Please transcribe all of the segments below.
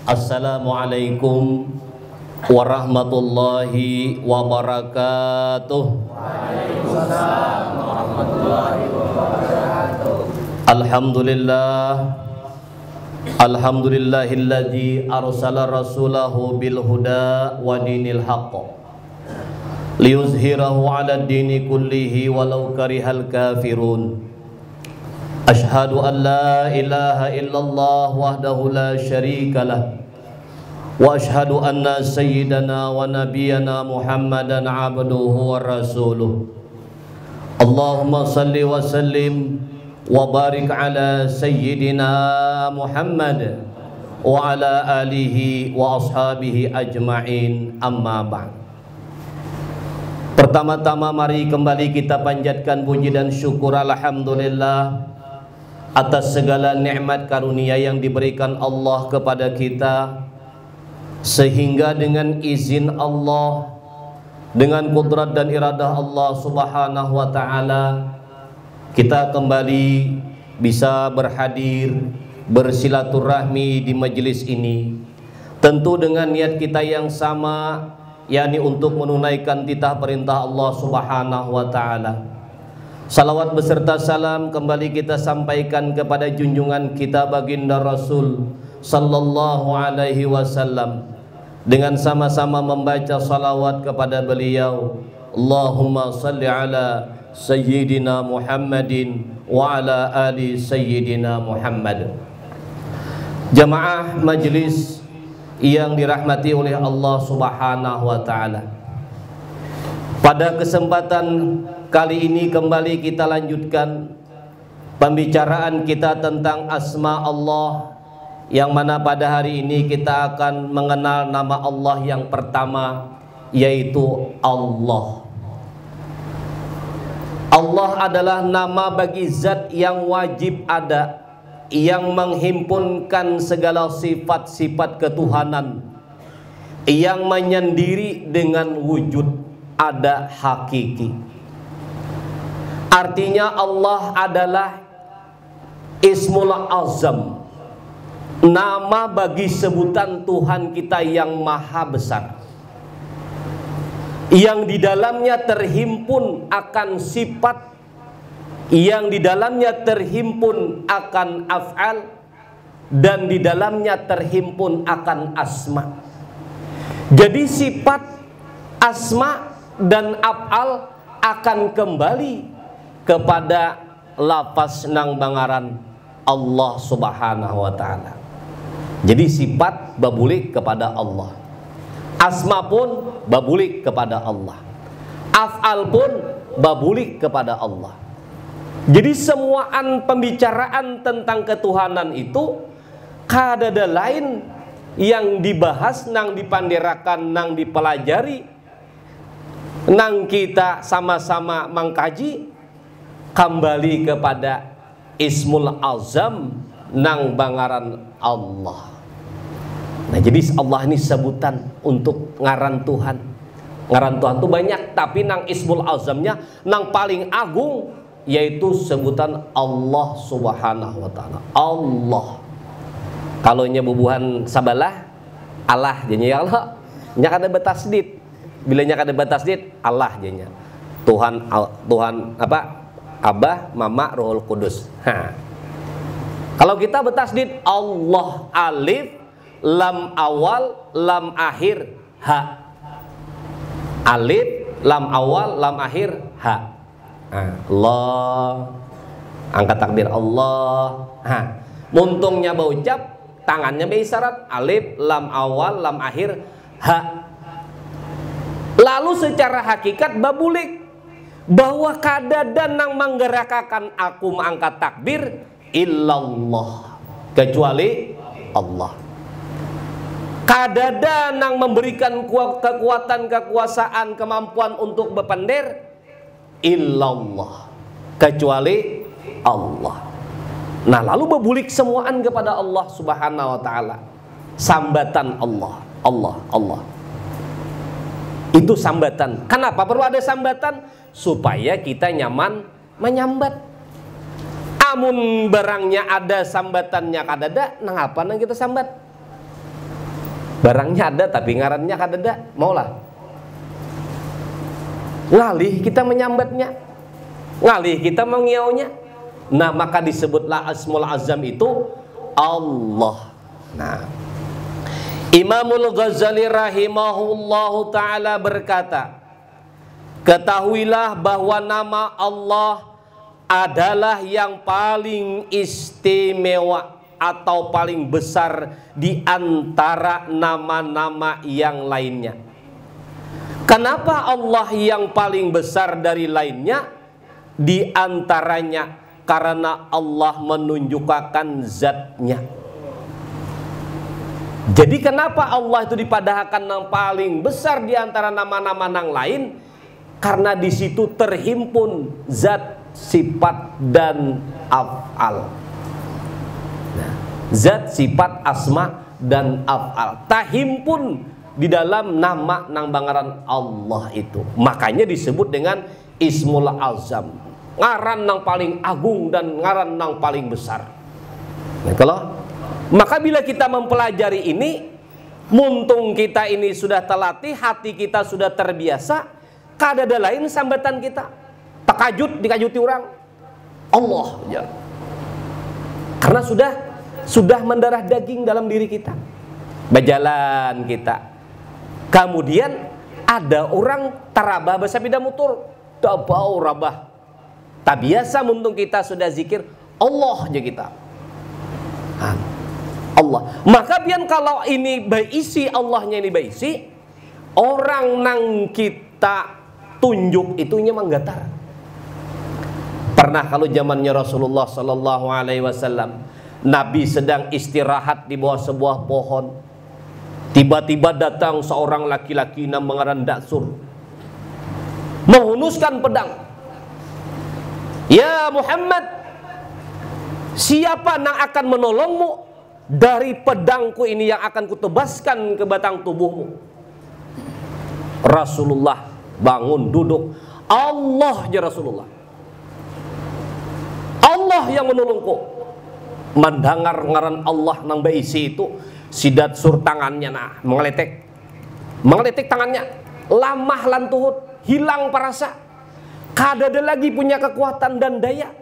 Assalamualaikum warahmatullahi wabarakatuh. Waalaikumsalam warahmatullahi wabarakatuh. Alhamdulillahilladzi arsala rasulahu bil huda wa dinil haqq liyuzhirahu 'ala ad-dini kullihi walau karihal kafirun. Ashhadu an la ilaha illallah wahdahu la syarika lah wa ashhadu anna sayyidana wa nabiyyana Muhammadan abduhu wa rasuluh. Allahumma salli wa sallim wa barik ala sayyidina Muhammad wa ala alihi wa ashabihi ajma'in, amma ba'd. Pertama-tama mari kembali kita panjatkan puji dan syukur alhamdulillah atas segala nikmat karunia yang diberikan Allah kepada kita, sehingga dengan izin Allah, dengan kudrat dan iradah Allah subhanahu wa ta'ala, kita kembali bisa berhadir, bersilaturahmi di majelis ini, tentu dengan niat kita yang sama, yakni untuk menunaikan titah perintah Allah subhanahu wa ta'ala. Salawat beserta salam kembali kita sampaikan kepada junjungan kita baginda Rasul sallallahu alaihi wasallam, dengan sama-sama membaca salawat kepada beliau. Allahumma salli ala sayyidina Muhammadin wa ala ali sayyidina Muhammad. Jamaah majelis yang dirahmati oleh Allah subhanahu wa ta'ala, pada kesempatan kali ini kembali kita lanjutkan pembicaraan kita tentang asma Allah, yang mana pada hari ini kita akan mengenal nama Allah yang pertama, yaitu Allah. Allah adalah nama bagi zat yang wajib ada, yang menghimpunkan segala sifat-sifat ketuhanan, yang menyendiri dengan wujud ada hakiki. Artinya Allah adalah Ismul Azam, nama bagi sebutan Tuhan kita yang maha besar, yang di dalamnya terhimpun akan sifat, yang di dalamnya terhimpun akan af'al, dan di dalamnya terhimpun akan asma. Jadi sifat, asma dan af'al akan kembali kepada lafaz nang bangaran Allah subhanahu wa ta'ala. Jadi sifat babulik kepada Allah, asma pun babulik kepada Allah, af'al pun babulik kepada Allah. Jadi semuaan pembicaraan tentang ketuhanan itu kadada lain yang dibahas, nang dipanderakan, nang dipelajari, nang kita sama-sama mengkaji, kembali kepada Ismul Azam nang bangaran Allah. Nah, jadi Allah ini sebutan untuk ngaran Tuhan. Ngaran Tuhan itu banyak, tapi nang Ismul Azamnya nang paling agung, yaitu sebutan Allah subhanahu wa ta'ala. Allah. Kalau nya bubuhan sabalah Allah jadinya ya Allah. Nya kada betasdid. Bila nya kada betasdid Allah jadinya. Tuhan apa? Abah, Mama, Rohul Kudus. Kalau kita betasdid Allah, alif, lam awal, lam akhir, ha. Alif, lam awal, lam akhir, ha. Allah, angkat takbir Allah. Muntungnya berucap, tangannya berisyarat, alif, lam awal, lam akhir, ha. Lalu secara hakikat babulik, bahwa kadada nang menggerakkan aku mengangkat takbir illallah, kecuali Allah. Kadada nang memberikan kekuatan, kekuasaan, kemampuan untuk berpender illallah, kecuali Allah. Nah, lalu berbulik semuaan kepada Allah subhanahu wa ta'ala. Sambatan Allah, Allah, Allah. Itu sambatan. Kenapa perlu ada sambatan? Supaya kita nyaman menyambat. Amun barangnya ada, sambatannya kadada, nang apa nang kita sambat? Barangnya ada tapi ngarannya kadada, maulah. Ngalih kita menyambatnya, ngalih kita mengiaunya. Nah, maka disebutlah Asmul Azam itu Allah. Nah, Imamul Ghazali rahimahullahu ta'ala berkata, ketahuilah bahwa nama Allah adalah yang paling istimewa atau paling besar di antara nama-nama yang lainnya. Kenapa Allah yang paling besar dari lainnya? Di antaranya karena Allah menunjukkan zatnya. Jadi kenapa Allah itu dipadahkan yang paling besar di antara nama-nama yang lain? Karena di situ terhimpun zat, sifat dan af'al. Nah, zat, sifat, asma dan af'al tahimpun di dalam nama nang bangaran Allah itu. Makanya disebut dengan Ismul Azam, ngaran nang paling agung dan ngaran nang paling besar. Nah, maka bila kita mempelajari ini, muntung kita ini sudah terlatih, hati kita sudah terbiasa, kadada lain sambatan kita. Takajut dikajuti orang Allah ya. Karena sudah mendarah daging dalam diri kita. Berjalan kita. Kemudian ada orang tarabah bahasa bida mutur, tak bau rabah. Tak biasa muntung kita sudah zikir Allah aja kita. Allah. Maka biar kalau ini baisi, Allahnya ini baisi, orang nang kita tunjuk itunya menggatar. Pernah kalau zamannya Rasulullah Sallallahu Alaihi Wasallam, Nabi sedang istirahat di bawah sebuah pohon. Tiba-tiba datang seorang laki-laki nama ngaran Datsur, menghunuskan pedang. Ya Muhammad, siapa yang akan menolongmu dari pedangku ini yang akan kutebaskan ke batang tubuhmu? Rasulullah bangun duduk. Allah ya Rasulullah, Allah yang menolongku. Mendengar ngaran Allah nang baisi itu, si Datsur tangannya nah mengeletek tangannya, lamah lantuhut, hilang parasa, kadada lagi punya kekuatan dan daya.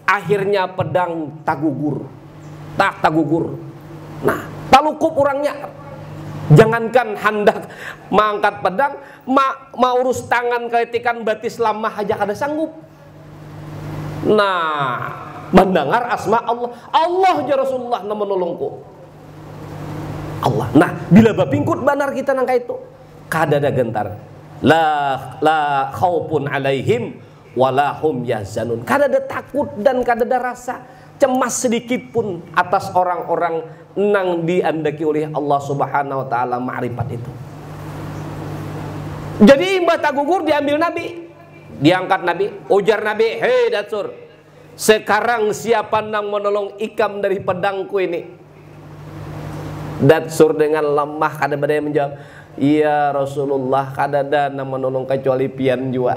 Akhirnya pedang tagugur. Nah, talukup orangnya. Jangankan hendak mengangkat pedang, mau urus tangan keletikan batis lamah aja kada sanggup. Nah, mendengar asma Allah, Allah ya Rasulullah na menolongku. Allah. Nah, bila bapingkut banar kita nangka itu, kadada gentar. La khaufun alaihim walahum yahzanun. Kadada takut dan kadada rasa cemas sedikit pun atas orang-orang nang diandaki oleh Allah Subhanahu wa taala ma'rifat itu. Jadi imbah tagugur diambil Nabi, diangkat Nabi, ujar Nabi, "Hei Datsur, sekarang siapa nang menolong ikam dari pedangku ini?" Datsur dengan lemah kada badai menjawab, "Iya Rasulullah, kadada nang menolong kecuali pian jua."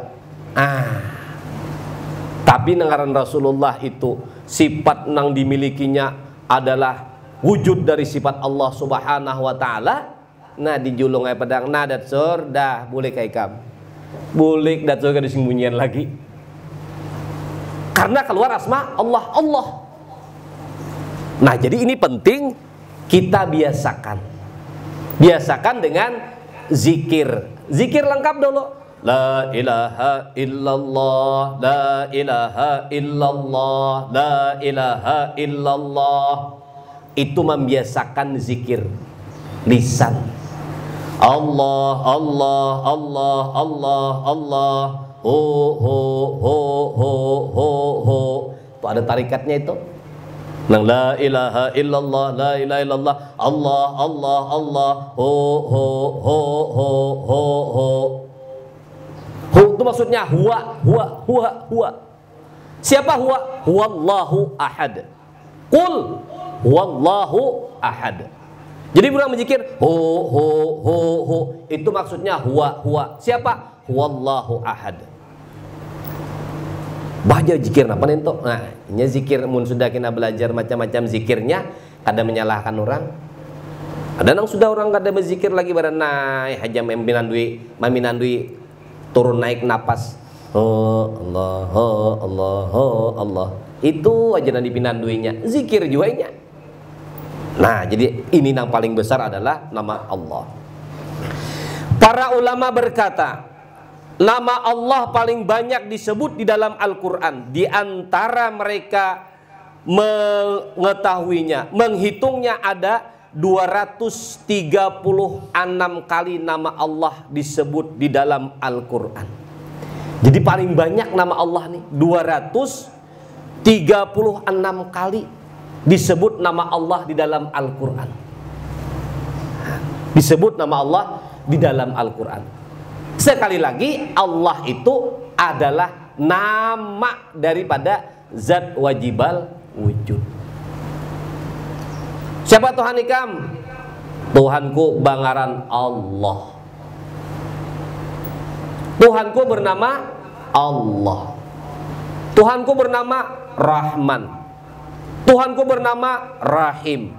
Tapi nengaran Rasulullah itu sifat nang dimilikinya adalah wujud dari sifat Allah Subhanahu wa taala. Nah, dijulung ay pedang, nah Datsur dah boleh kai kam. Boleh Datsur kada sembunyian lagi. Karena keluar asma Allah, Allah. Nah, jadi ini penting kita biasakan. Biasakan dengan zikir. Zikir lengkap dulu. La ilaha illallah, la ilaha illallah, la ilaha illallah. Itu membiasakan zikir lisan. Allah, Allah, Allah, Allah, Allah. Ho ho ho ho ho ho. Itu ada tarikatnya itu. Nang la ilaha illallah, la ilaha illallah, Allah, Allah, Allah. Ho ho ho ho ho ho. Hu itu maksudnya huwa, huwa. Siapa huwa? Huwallahu ahad. Qul huwallahu ahad. Jadi orang berzikir ho. Itu maksudnya huwa. Siapa? Huwallahu ahad. Baca zikir apa nih toh? Nah, ini zikir mun sudah kita belajar macam-macam zikirnya, kada menyalahkan orang. Ada nang sudah orang kada berzikir lagi badan naik haja maminandui turun naik napas. Allah, Allah, Allah. Itu aja nanti pinanduinya, zikir juanya. Nah, jadi ini yang paling besar adalah nama Allah. Para ulama berkata, nama Allah paling banyak disebut di dalam Al-Quran. Di antara mereka mengetahuinya, menghitungnya ada 236 kali nama Allah disebut di dalam Al-Quran. Jadi paling banyak nama Allah nih 236 kali disebut nama Allah di dalam Al-Quran. Disebut nama Allah di dalam Al-Quran. Sekali lagi, Allah itu adalah nama daripada zat wajibal wujud. Siapa Tuhan ikam? Tuhanku bangaran Allah. Tuhanku bernama Allah. Tuhanku bernama Rahman. Tuhanku bernama Rahim.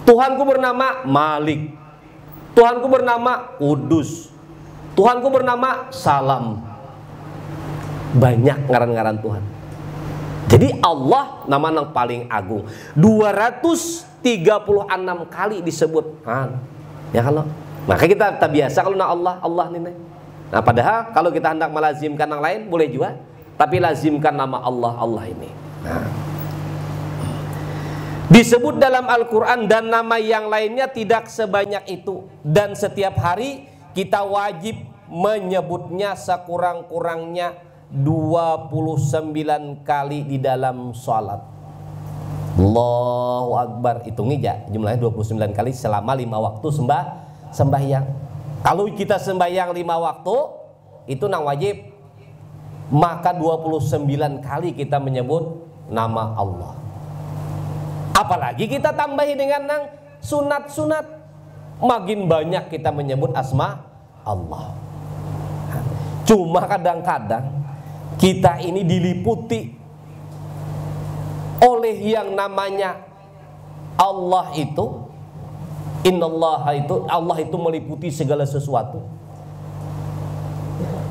Tuhanku bernama Malik. Tuhanku bernama Kudus. Tuhanku bernama Salam. Banyak ngaran-ngaran Tuhan. Jadi Allah nama yang paling agung. 236 kali disebut. Ya kalau maka kita biasa kalau na Allah, Allah nih. Nah padahal kalau kita hendak melazimkan yang lain boleh juga, tapi lazimkan nama Allah, Allah ini. Nah, disebut dalam Al-Quran dan nama yang lainnya tidak sebanyak itu. Dan setiap hari kita wajib menyebutnya sekurang-kurangnya 29 kali di dalam sholat. Allahu Akbar. Hitungi ya, jumlahnya 29 kali selama 5 waktu sembahyang. Kalau kita sembahyang 5 waktu itu nang wajib, maka 29 kali kita menyebut nama Allah. Apalagi kita tambahi dengan nang sunat-sunat, makin banyak kita menyebut asma Allah. Cuma kadang-kadang kita ini diliputi oleh yang namanya Allah itu. Innallaha itu, Allah itu meliputi segala sesuatu.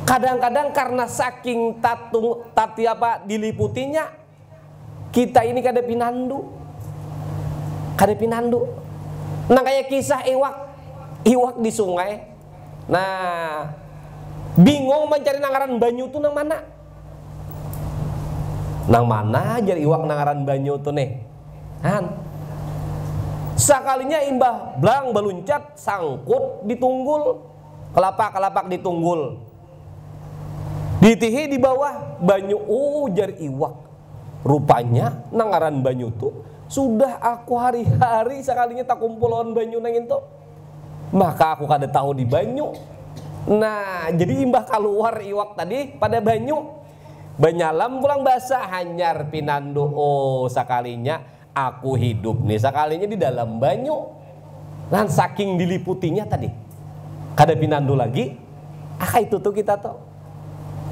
Kadang-kadang karena saking diliputinya, kita ini kada pinandu. Nah kayak kisah iwak di sungai. Nah, bingung mencari nangaran banyu tuh nang mana? Nang mana aja iwak nangaran banyu tuh nih? Sakalinya imbah blang beluncat sangkut di tunggul, kelapak ditunggul, ditihi di bawah banyu. Jar iwak, rupanya nangaran banyu tuh sudah aku hari-hari sekalinya tak kumpulan banyu nang itu, maka aku kada tahu di banyu. Nah jadi imbah keluar iwak tadi pada banyu, banyalam pulang basah hanyar pinando. Sakalinya aku hidup nih sekalinya di dalam banyu. Dan saking diliputinya tadi kada pinando lagi. Itu tuh kita tuh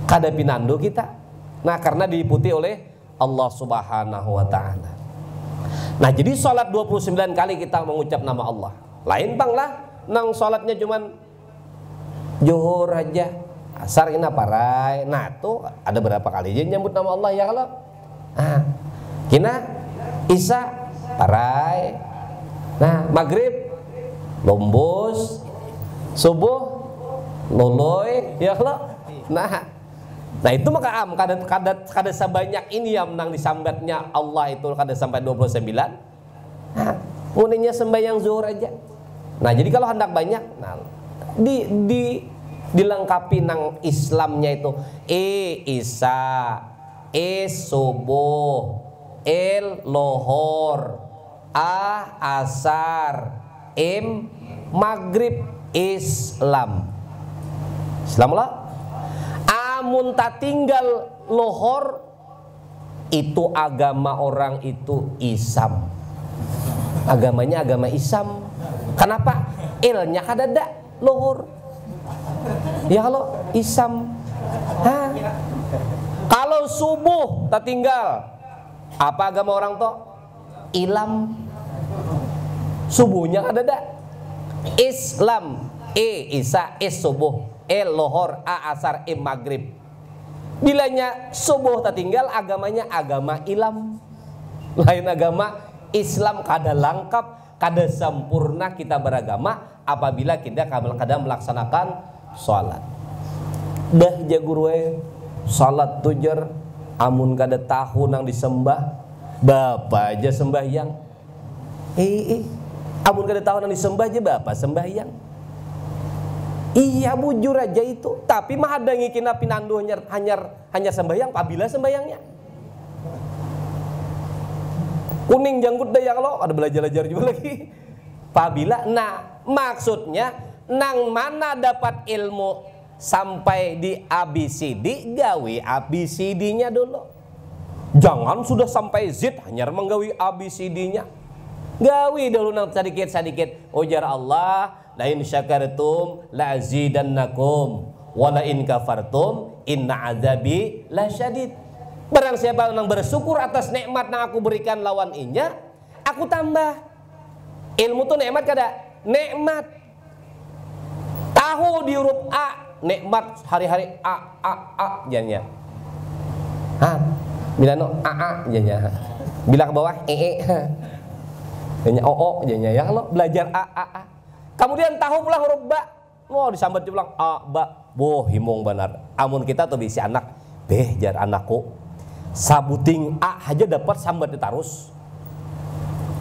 kada pinando kita. Nah karena diliputi oleh Allah Subhanahu wa ta'ala. Nah jadi sholat 29 kali kita mengucap nama Allah. Lain bang lah nang sholatnya cuman Johor aja, asar ina parai. Nah tuh ada berapa kali aja nyambut nama Allah ya kalau kina Isya parai. Nah maghrib lombos, subuh loloy ya kalau. Nah itu maka kada sebanyak ini yang menang disambatnya Allah itu kada sampai 29. Nah muninya sembahyang zuhur aja. Nah jadi kalau hendak banyak, nah dilengkapi nang Islamnya itu Isya, subuh, lohor, asar, maghrib, Islam lah. Amun tak tinggal lohor itu agama orang itu Islam. Agamanya agama Islam. Kenapa? Ilnya kadada lohor. Ya kalau Islam. Kalau subuh tak tinggal, apa agama orang toh? Ilam. Subuhnya kadada. Islam, Isya, subuh, lohor, asar, maghrib. Bilanya subuh tertinggal, agamanya agama Islam. Lain agama Islam kada lengkap, kada sempurna kita beragama apabila kita kada melaksanakan sholat. Dah jagur we sholat tujar, amun kada tahu nang disembah, bapak aja sembahyang. Amun kada tahu nang disembah aja bapak sembahyang. Iya bujur aja itu, tapi mah ada ngikina pinandu hanya sembahyang, apabila sembahyangnya kuning jangkut dayang lo, ada belajar juga lagi. Apabila, nah maksudnya nang mana dapat ilmu sampai di ABCD, gawi ABCD-nya dulu. Jangan sudah sampai Z hanya menggawi ABCD-nya. Gawi dulu nang sedikit-sedikit. Ujar Allah, la in syakartum la azidannakum wa la in kafartum inna adzabi lasyadid. Barang siapa yang bersyukur atas nikmat yang aku berikan lawan inya, aku tambah. Ilmu tuh nikmat kada? Nikmat. Tahu di huruf A, nikmat hari-hari A jadinya. Bila no A jadinya. Bila ke bawah jadinya O jadinya ya. Kalau belajar A. Kemudian tahu pula huruf ba, disambat pulang a ba, boh himong benar. Amun kita tuh diisi anak, jar anakku, sabuting a aja dapat sambat ditarus.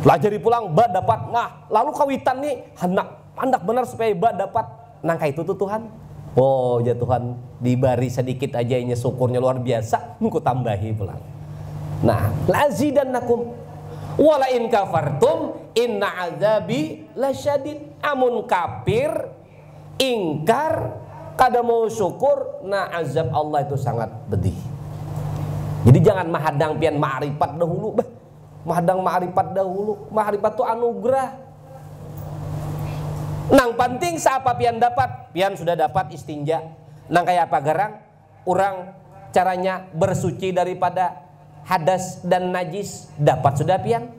Pelajari pulang ba dapat, nah lalu kawitan nih hendak benar supaya ba dapat, nangka itu tuh Tuhan. Oh ya Tuhan, dibari sedikit aja ini syukurnya luar biasa, ku tambahi pulang. Nah, lazidannakum wala in kafartum inna azabi lasyadid. Amun kafir, ingkar, kada mau syukur, nah azab Allah itu sangat pedih. Jadi jangan mahadang pian ma'rifat dahulu, mahadang ma'rifat dahulu. Ma'rifat itu anugerah. Nang penting siapa pian dapat, pian sudah dapat istinja. Nang kayak apa garang, orang caranya bersuci daripada hadas dan najis, dapat sudah pian.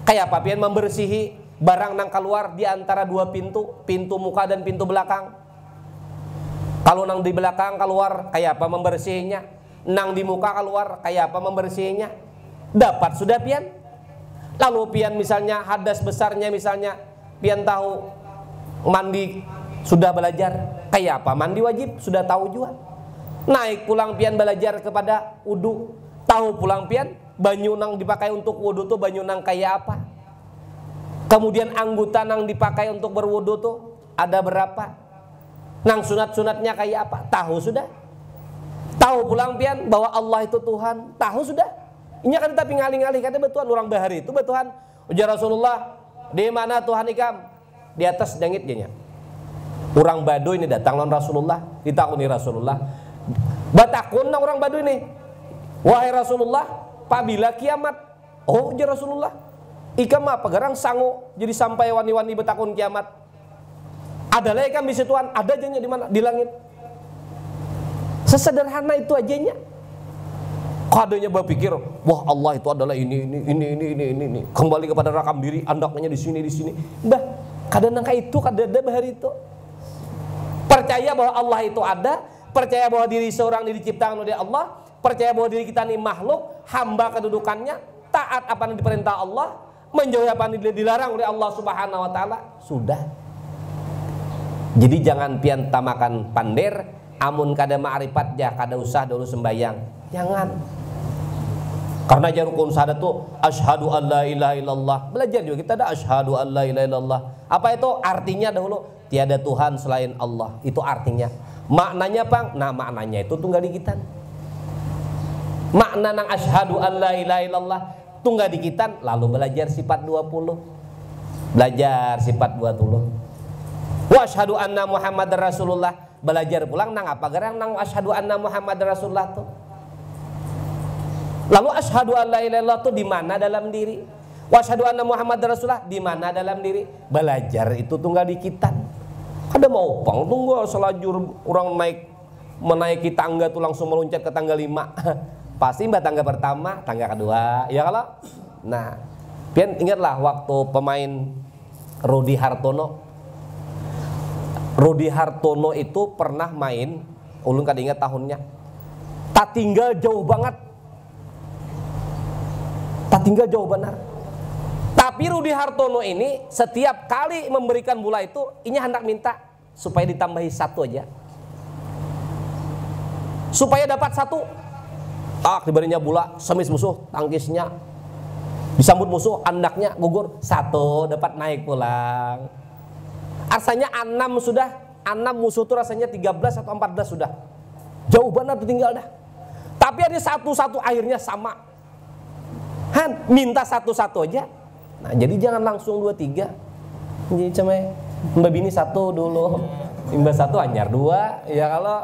Kayak apa pian membersihi barang nang keluar di antara dua pintu muka dan pintu belakang. Kalau nang di belakang keluar, kayak apa membersihinya? Nang di muka keluar, kayak apa membersihinya? Dapat sudah pian. Lalu pian misalnya hadas besarnya, misalnya pian tahu mandi sudah belajar, kayak apa mandi wajib sudah tahu juga. Naik pulang pian belajar kepada wudu, tahu pulang pian banyu nang dipakai untuk wudu tuh banyu nang kayak apa. Kemudian anggota nang dipakai untuk berwudu tuh ada berapa? Nang sunat-sunatnya kayak apa? Tahu sudah. Tahu pulang pian bahwa Allah itu Tuhan, tahu sudah. Ini kan tapi ngali-ngali kata betulan orang bahari itu betulan. Ujar Rasulullah, di mana Tuhan ikam? Di atas langit jenya. Orang Baduy ini datang lawan Rasulullah, ditakuni Rasulullah. Batakun nang orang Baduy ini. Wahai Rasulullah, apabila kiamat? Oh, ujar Rasulullah, ikam apa garang sangu jadi sampai wani-wani betakun kiamat. Adalah ikam di situan, ada jenya di mana? Di langit. Sesederhana itu ajanya. Kadanya berpikir, wah Allah itu adalah ini. Kembali kepada rakam diri, andaknya di sini. Bah, kadang nangka itu, kadang ada bahari itu. Percaya bahwa Allah itu ada, percaya bahwa diri seorang diciptakan oleh Allah, percaya bahwa diri kita ini makhluk, hamba kedudukannya, taat apa yang diperintah Allah, menjauhi apa yang dilarang oleh Allah Subhanahu wa taala, sudah. Jadi jangan pian tamakan pander, amun kada ma'rifat ya kada usah dulu sembayang. Jangan. Karena rukun syahadat tuh asyhadu an la ilaha illallah. Belajar juga kita ada asyhadu an la ilaha illallah. Apa itu artinya dahulu? Tiada Tuhan selain Allah. Itu artinya. Maknanya Bang? Nah, maknanya itu tunggal dikitan. Makna nang asyhadu an la ilaha illallah tunggal dikitan, lalu belajar sifat 20. Belajar sifat 20. Wa asyhadu anna Muhammadar Rasulullah. Belajar pulang nang apa garang nang asyhadu anna Muhammadar Rasulullah tuh. Lalu asyhadu an la ilaha illallah tuh di mana dalam diri? Wa asyhadu anna Muhammadar Rasulullah di mana dalam diri? Belajar itu tunggal dikitan. Kada mau pang tunggu selajur orang menaiki tangga tuh langsung meloncat ke tangga 5. Pasti mbak tangga pertama, tangga kedua, ya kalau. Nah, pian ingatlah waktu pemain Rudi Hartono Rudi Hartono itu pernah main, ulun kada ingat tahunnya. Tak tinggal jauh banget. Tak tinggal jauh benar. Tapi Rudi Hartono ini setiap kali memberikan bola itu, ini hendak minta supaya ditambahi satu aja. Supaya dapat satu. Diberinya bola, semis musuh, tangkisnya disambut musuh, andaknya gugur, satu dapat naik pulang. Rasanya 6 sudah, 6 musuh tuh rasanya 13 atau 14 sudah. Jauh banget tinggal dah. Tapi ada satu-satu akhirnya sama. Minta satu-satu aja. Nah, jadi jangan langsung 2-3. Jadi cuma Mbak Bini 1 dulu. Mbak 1 hanyar 2, ya kalau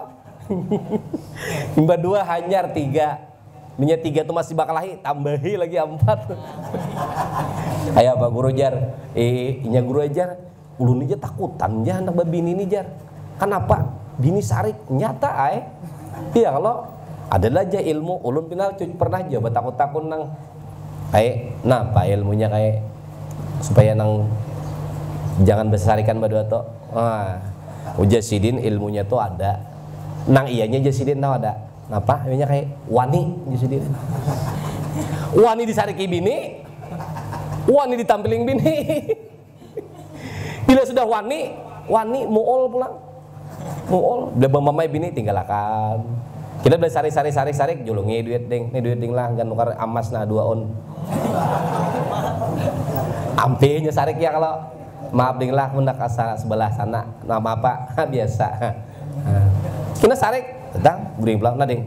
Mbak 2 hanyar 3. Minyak 3 tuh masih bakal lahi, tambahi lagi 4. Ayo Pak Guru Jar, inya Guru Jar, ulun aja takutan ya anak babini ini Jar. Kenapa? Bini sarik nyata iya kalau adalah aja ilmu ulun pernah aja takut-takut nang nah Pak ilmunya kayak supaya nang jangan besarikan berdua to. Ujasidin ilmunya tuh ada. Nang iyanya Jasidin tahu ada. Napa? Namanya kayak wani Jasidin. Wani disariki bini, wani ditampiling bini. Bila sudah wani muol pulang. Muol, udah mamai bini tinggalkan. Kita udah sarik julungi duit ding lah gan nukar amas na 2 on. Ampenya sarik ya kalau maaf ding lah mundak asa sebelah sana. Nama apa? Biasa. Kita sarik tentang beri pulang nading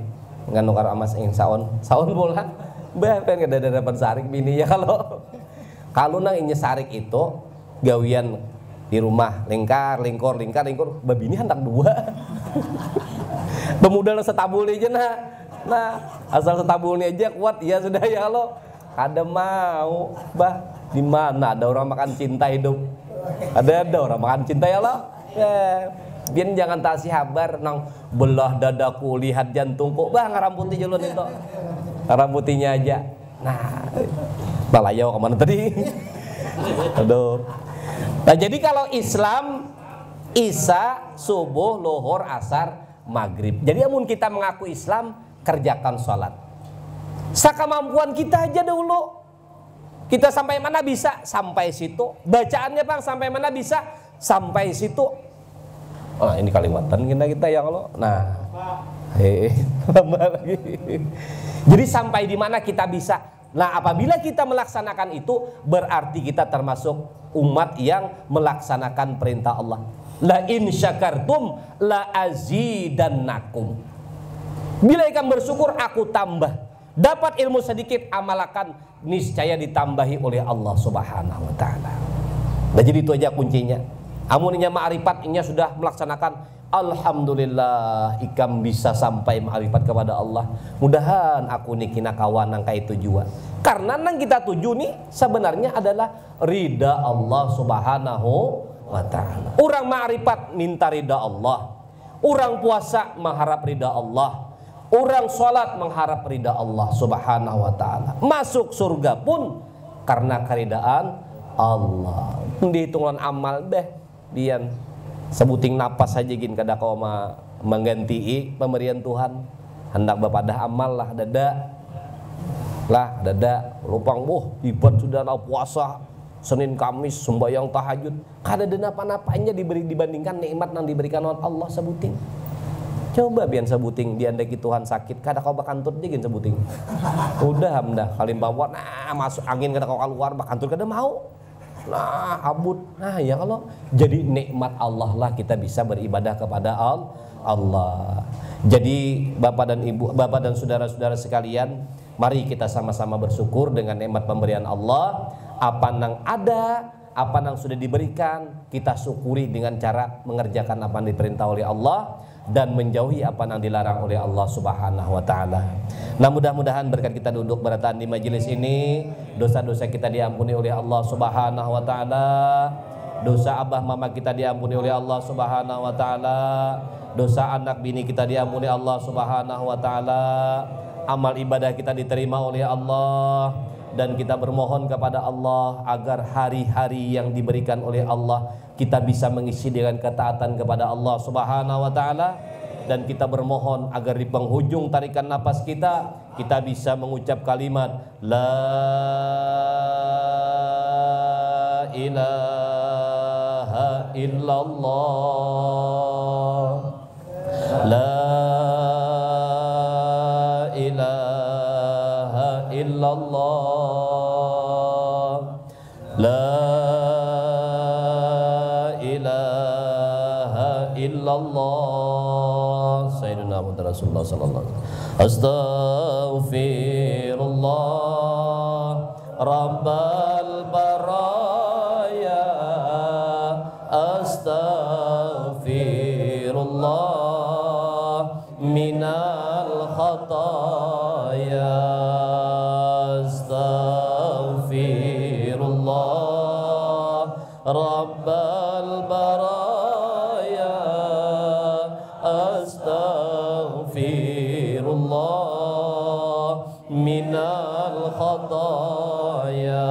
ngan nukar amas ing saon bola. Bah kan kada dapat sarik bini ya kalau nang inya sarik itu gawian di rumah lingkar babini hendak 2. Bemudal setabul aja nah asal setabulnya aja kuat ya sudah ya kalau kada mau di mana ada orang makan cinta hidup ada orang makan cinta ya lo biar jangan tak habar nang belah dadaku lihat jantungku ngaramputi julun itu rambutinya aja nah balayau kemana tadi aduh. Nah jadi kalau Islam Isya, subuh, lohor, asar, maghrib. Jadi amun kita mengaku Islam, kerjakan sholat sakamampuan kita aja dulu. Kita sampai mana bisa, sampai situ. Bacaannya Bang sampai mana bisa, sampai situ. Ini Kalimantan kita ya kalau. Nah, lama lagi. Jadi sampai di mana kita bisa. Nah, apabila kita melaksanakan itu, berarti kita termasuk umat yang melaksanakan perintah Allah. La in syakartum la azidannakum. Bila ikan bersyukur aku tambah. Dapat ilmu sedikit amalakan, niscaya ditambahi oleh Allah Subhanahu wa taala. Nah, jadi itu aja kuncinya. Amuninya ma'rifat inya sudah melaksanakan, alhamdulillah ikam bisa sampai ma'rifat kepada Allah. Mudahan aku nikina kawan nang kayak tujuan. Karena nang kita tuju nih sebenarnya adalah ridha Allah Subhanahu wa taala. Orang ma'rifat minta ridha Allah. Orang puasa mengharap ridha Allah. Orang sholat mengharap ridha Allah Subhanahu wa ta'ala. Masuk surga pun karena keridaan Allah. Dihitungkan amal deh dian sebuting napas saja gin kada kau mengganti pemberian Tuhan. Hendak bapadah amal lah dada lupang ibadah sudah puasa Senin Kamis sembahyang tahajud kada ada napa-napanya dibandingkan nikmat yang diberikan oleh Allah sebuting. Coba biar sebuting diandaki Tuhan sakit kada kau bakantut dia gin sebuting. Udah kalim bawa masuk angin kada kau keluar bakantut kada mau. Nah abut. Nah ya kalau jadi nikmat Allah lah kita bisa beribadah kepada Allah. Jadi Bapak dan Ibu, Bapak dan saudara-saudara sekalian, mari kita sama-sama bersyukur dengan nikmat pemberian Allah. Apa yang ada, apa yang sudah diberikan, kita syukuri dengan cara mengerjakan apa yang diperintah oleh Allah dan menjauhi apa yang dilarang oleh Allah Subhanahu wa taala. Nah, mudah-mudahan berkat kita duduk bertahan di majelis ini, dosa-dosa kita diampuni oleh Allah Subhanahu wa taala. Dosa abah mama kita diampuni oleh Allah Subhanahu wa taala. Dosa anak bini kita diampuni Allah Subhanahu wa taala. Amal ibadah kita diterima oleh Allah. dan kita bermohon kepada Allah agar hari-hari yang diberikan oleh Allah kita bisa mengisi dengan ketaatan kepada Allah Subhanahu wa taala, dan kita bermohon agar di penghujung tarikan napas kita bisa mengucap kalimat la ilaha illallah, la ilaha illallah, la ilaha illallah. Sayyidina Muhammad Rasulullah sallallahu alaihi wasallam. Astaghfirullah Rabbal baraya, astaghfirullah minal khataya, astaghfirullah Rabbal baraya, astaghfirullah minal khataya,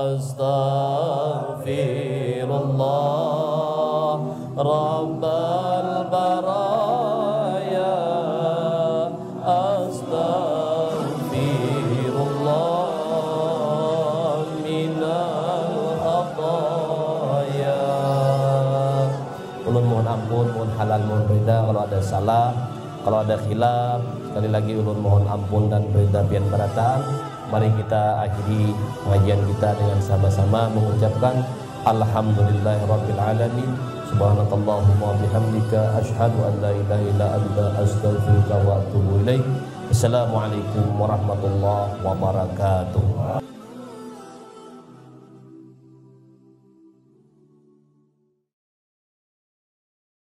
astaghfirullah Rabbal baraya, astaghfirullah minal khataya. Ulun mohon ampun, mohon halal, mohon rida kalau ada salah, kalau ada khilaf. Sekali lagi ulun mohon ampun dan rida pian barataan. Mari kita akhiri pengajian kita dengan sama-sama mengucapkan alhamdulillahirabbil alamin. Subhanakallahumma bihamdika asyhadu an la ilaha illa anta astaghfiruka wa atubu ilaik. Assalamualaikum warahmatullahi wabarakatuh.